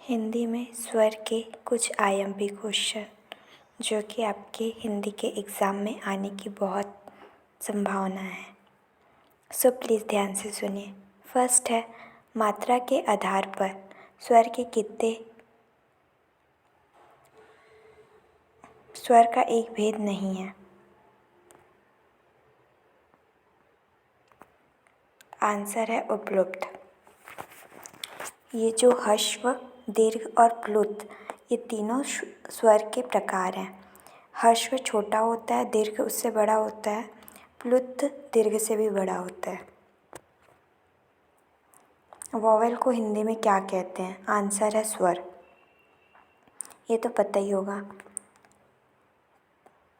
हिंदी में स्वर के कुछ आइएमपी क्वेश्चन जो कि आपके हिंदी के एग्ज़ाम में आने की बहुत संभावना है। सो प्लीज़ ध्यान से सुनिए। फर्स्ट है, मात्रा के आधार पर स्वर के कितने स्वर का एक भेद नहीं है। आंसर है उपलुप्त। ये जो ह्रस्व, दीर्घ और प्लुत, ये तीनों स्वर के प्रकार हैं। ह्रस्व छोटा होता है, दीर्घ उससे बड़ा होता है, प्लुत दीर्घ से भी बड़ा होता है। वॉवेल को हिंदी में क्या कहते हैं? आंसर है स्वर। ये तो पता ही होगा।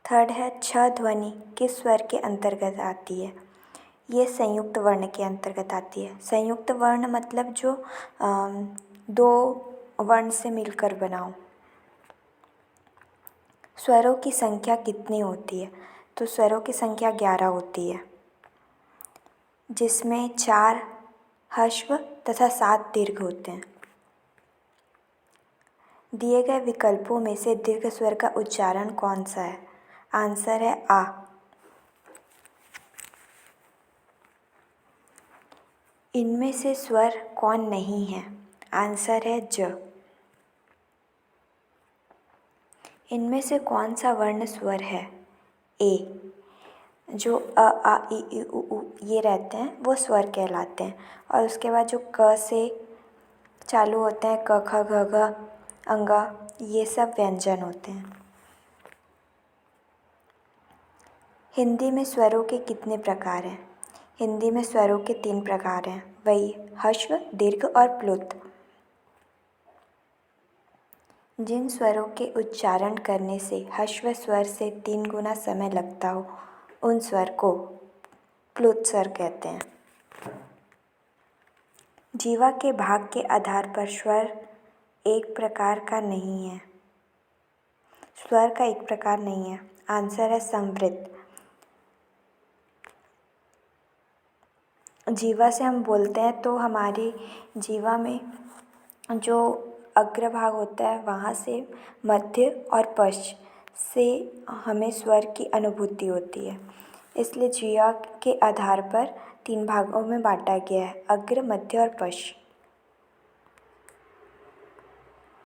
थर्ड है, छ ध्वनि किस स्वर के अंतर्गत आती है? ये संयुक्त वर्ण के अंतर्गत आती है। संयुक्त वर्ण मतलब जो दो वर्ण से मिलकर बना हो। स्वरों की संख्या कितनी होती है? तो स्वरों की संख्या 11 होती है, जिसमें 4 ह्रस्व तथा 7 दीर्घ होते हैं। दिए गए विकल्पों में से दीर्घ स्वर का उच्चारण कौन सा है? आंसर है आ। इनमें से स्वर कौन नहीं है? आंसर है ज। इनमें से कौन सा वर्ण स्वर है? ए। जो अ आ इ उ ऊ ये रहते हैं वो स्वर कहलाते हैं, और उसके बाद जो क से चालू होते हैं, क ख ग घ अंगा, ये सब व्यंजन होते हैं। हिंदी में स्वरों के कितने प्रकार हैं? हिंदी में स्वरों के 3 प्रकार हैं, वही ह्रस्व, दीर्घ और प्लुत। जिन स्वरों के उच्चारण करने से ह्रस्व स्वर से 3 गुना समय लगता हो, उन स्वर को प्लुत स्वर कहते हैं। जीवा के भाग के आधार पर स्वर एक प्रकार का नहीं है। स्वर का एक प्रकार नहीं है। आंसर है संवृत। जीवा से हम बोलते हैं तो हमारी जीवा में जो अग्रभाग होता है वहाँ से मध्य और पश्च से हमें स्वर की अनुभूति होती है। इसलिए जीवा के आधार पर 3 भागों में बांटा गया है, अग्र, मध्य और पश्च।